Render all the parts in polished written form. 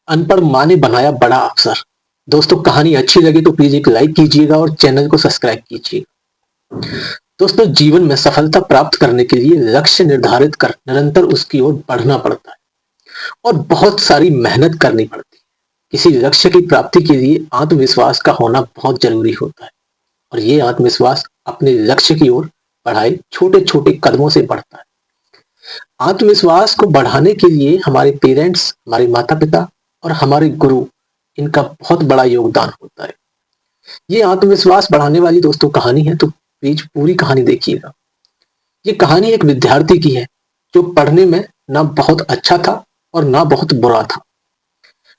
अनपढ़ माँ ने बनाया बड़ा अफसर। दोस्तों, कहानी अच्छी लगी तो प्लीज एक लाइक कीजिएगा और चैनल को सब्सक्राइब कीजिए। दोस्तों, जीवन में सफलता प्राप्त करने के लिए लक्ष्य निर्धारित कर निरंतर उसकी ओर बढ़ना पड़ता है और बहुत सारी मेहनत करनी पड़ती है। किसी लक्ष्य की प्राप्ति के लिए आत्मविश्वास का होना बहुत जरूरी होता है और ये आत्मविश्वास अपने लक्ष्य की ओर बढ़ाए छोटे छोटे कदमों से बढ़ता है। आत्मविश्वास को बढ़ाने के लिए हमारे पेरेंट्स, हमारे माता पिता और हमारे गुरु, इनका बहुत बड़ा योगदान होता है। ये आत्मविश्वास बढ़ाने वाली दोस्तों कहानी है, तो प्लीज पूरी कहानी देखिएगा। ये कहानी एक विद्यार्थी की है जो पढ़ने में ना बहुत अच्छा था और ना बहुत बुरा था।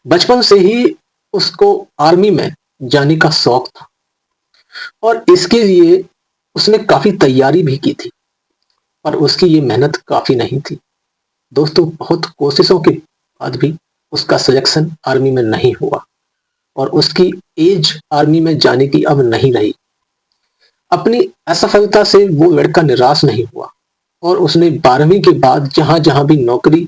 बचपन से ही उसको आर्मी में जाने का शौक था और इसके लिए उसने काफी तैयारी भी की थी, पर उसकी ये मेहनत काफी नहीं थी। दोस्तों, बहुत कोशिशों के बाद भी उसका सिलेक्शन आर्मी में नहीं हुआ और उसकी एज आर्मी में जाने की अब नहीं रही। अपनी असफलता से वो लड़का निराश नहीं हुआ और उसने 12वीं के बाद जहां जहां भी नौकरी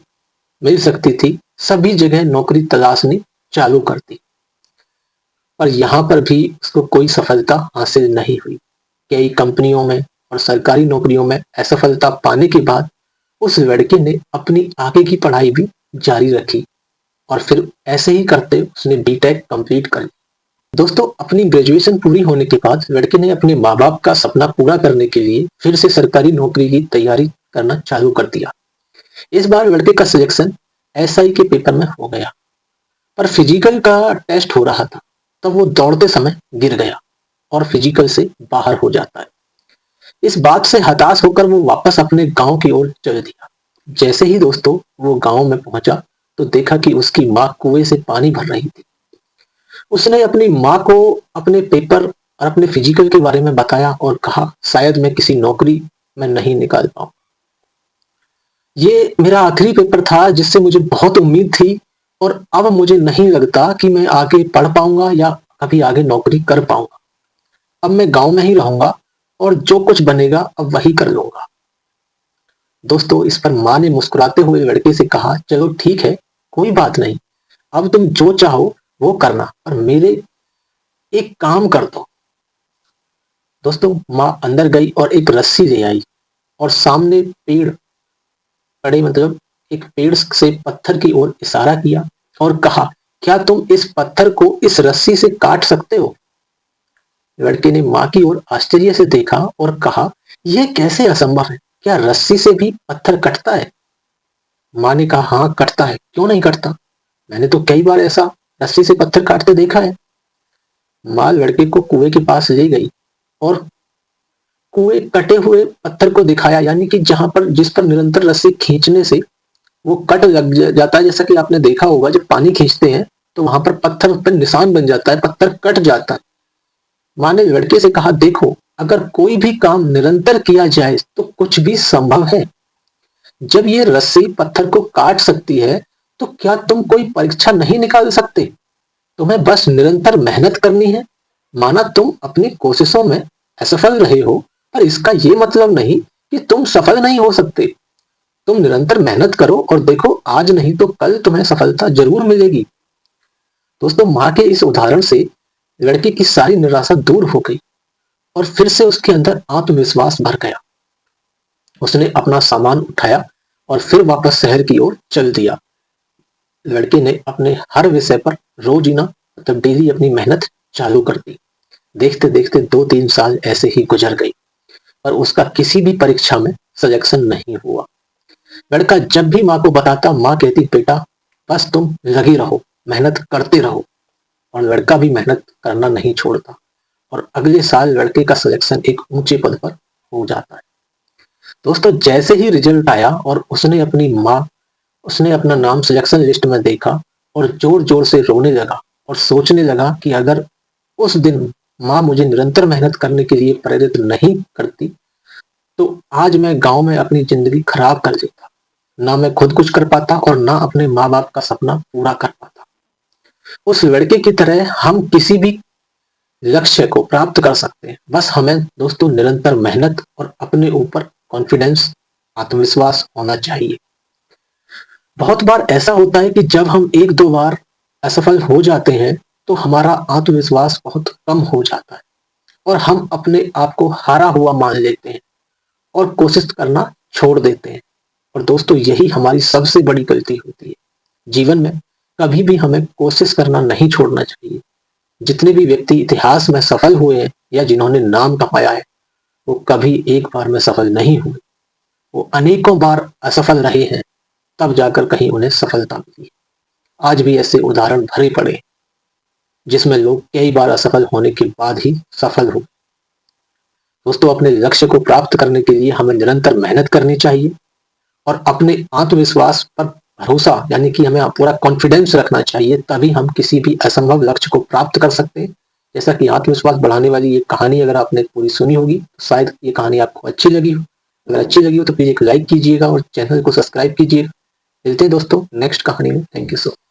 मिल सकती थी, सभी जगह नौकरी तलाशनी चालू कर दी, पर यहाँ पर भी उसको कोई सफलता हासिल नहीं हुई। कई कंपनियों में और सरकारी नौकरियों में असफलता पाने के बाद उस लड़के ने अपनी आगे की पढ़ाई भी जारी रखी और फिर ऐसे ही करते उसने बीटेक कंप्लीट कर ली। दोस्तों, अपनी ग्रेजुएशन पूरी होने के बाद लड़के ने अपने माँ बाप का सपना पूरा करने के लिए फिर से सरकारी नौकरी की तैयारी करना चालू कर दिया। इस बार लड़के का सिलेक्शन एसआई के पेपर में हो गया, पर फिजिकल का टेस्ट हो रहा था, तब वो दौड़ते समय गिर गया और फिजिकल से बाहर हो जाता है। इस बात से हताश होकर वो वापस अपने गांव की ओर चल दिया। जैसे ही दोस्तों वो गांव में पहुंचा तो देखा कि उसकी माँ कुएं से पानी भर रही थी। उसने अपनी माँ को अपने पेपर और अपने फिजिकल के बारे में बताया और कहा, शायद मैं किसी नौकरी में नहीं निकाल पाऊं। ये मेरा आखिरी पेपर था जिससे मुझे बहुत उम्मीद थी और अब मुझे नहीं लगता कि मैं आगे पढ़ पाऊंगा या कभी आगे नौकरी कर पाऊंगा। अब मैं गांव में ही रहूंगा और जो कुछ बनेगा अब वही कर लूंगा। दोस्तों, इस पर माँ ने मुस्कुराते हुए लड़के से कहा, चलो ठीक है, कोई बात नहीं, अब तुम जो चाहो वो करना, पर मेरे एक काम कर दो। दोस्तों, माँ अंदर गई और एक रस्सी ले आई और सामने पेड़ पड़े, मतलब एक पेड़ से पत्थर की ओर इशारा किया और कहा, क्या तुम इस पत्थर को इस रस्सी से काट सकते हो? लड़के ने माँ की ओर आश्चर्य से देखा और कहा, यह कैसे असंभव है? क्या रस्सी से भी पत्थर कटता है? माँ ने कहा, हाँ कटता है, क्यों नहीं कटता? मैंने तो कई बार ऐसा रस्सी से पत्थर काटते देखा है। माँ लड़के को कुएं के पास ले गई और कुएं कटे हुए पत्थर को दिखाया, यानी कि जहां पर जिस पर निरंतर रस्सी खींचने से वो कट लग जाता है। जैसा कि आपने देखा होगा, जब पानी खींचते हैं तो वहां पर पत्थर पर निशान बन जाता है, पत्थर कट जाता है। माँ ने लड़के से कहा, देखो, अगर कोई भी काम निरंतर किया जाए तो कुछ भी संभव है। जब ये रस्सी पत्थर को काट सकती है तो क्या तुम कोई परीक्षा नहीं निकाल सकते? तुम्हें बस निरंतर मेहनत करनी है। माना तुम अपनी कोशिशों में असफल रहे हो, पर इसका ये मतलब नहीं कि तुम सफल नहीं हो सकते। तुम निरंतर मेहनत करो और देखो, आज नहीं तो कल तुम्हें सफलता जरूर मिलेगी। दोस्तों, माँ के इस उदाहरण से लड़के की सारी निराशा दूर हो गई और फिर से उसके अंदर आत्मविश्वास भर गया। उसने अपना सामान उठाया और फिर वापस शहर की ओर चल दिया। लड़के ने अपने हर विषय पर रोजीना, मतलब डेली, अपनी मेहनत चालू कर दी। देखते देखते 2-3 साल ऐसे ही गुजर गई, पर उसका किसी भी परीक्षा में सिलेक्शन नहीं हुआ। लड़का जब भी माँ को बताता, माँ कहती, बेटा बस तुम लगे रहो, मेहनत करते रहो। और लड़का भी मेहनत करना नहीं छोड़ता और अगले साल लड़के का सिलेक्शन एक ऊंचे पद पर हो जाता है। दोस्तों, जैसे ही रिजल्ट आया और उसने अपना नाम सिलेक्शन लिस्ट में देखा और जोर जोर से रोने लगा और सोचने लगा कि अगर उस दिन माँ मुझे निरंतर मेहनत करने के लिए प्रेरित नहीं करती तो आज मैं गांव में अपनी जिंदगी खराब कर देता। ना मैं खुद कुछ कर पाता और ना अपने माँ बाप का सपना पूरा कर पाता। उस लड़के की तरह हम किसी भी लक्ष्य को प्राप्त कर सकते हैं। बस हमें दोस्तों निरंतर मेहनत और अपने ऊपर कॉन्फिडेंस, आत्मविश्वास होना चाहिए। बहुत बार ऐसा होता है कि जब हम एक दो बार असफल हो जाते हैं तो हमारा आत्मविश्वास बहुत कम हो जाता है और हम अपने आप को हारा हुआ मान लेते हैं और कोशिश करना छोड़ देते हैं। और दोस्तों यही हमारी सबसे बड़ी गलती होती है। जीवन में कभी भी हमें कोशिश करना नहीं छोड़ना चाहिए। जितने भी व्यक्ति इतिहास में सफल हुए हैं या जिन्होंने नाम कमाया है, वो कभी एक बार में सफल नहीं हुए। वो अनेकों बार असफल रहे हैं, तब जाकर कहीं उन्हें सफलता मिली। आज भी ऐसे उदाहरण भरे पड़े हैं, जिसमें लोग कई बार असफल होने के बाद ही सफल हुए। दोस्तों अपने लक्ष्य को प्राप्त करने के लिए हमें निरंतर मेहनत करनी चाहिए और अपने आत्मविश्वास पर भरोसा यानी कि हमें पूरा कॉन्फिडेंस रखना चाहिए, तभी हम किसी भी असंभव लक्ष्य को प्राप्त कर सकते हैं। जैसा कि आत्मविश्वास बढ़ाने वाली ये कहानी अगर आपने पूरी सुनी होगी, तो शायद ये कहानी आपको अच्छी लगी हो। अगर अच्छी लगी हो तो प्लीज एक लाइक कीजिएगा और चैनल को सब्सक्राइब कीजिएगा। मिलते हैं दोस्तों नेक्स्ट कहानी में। Thank you so much.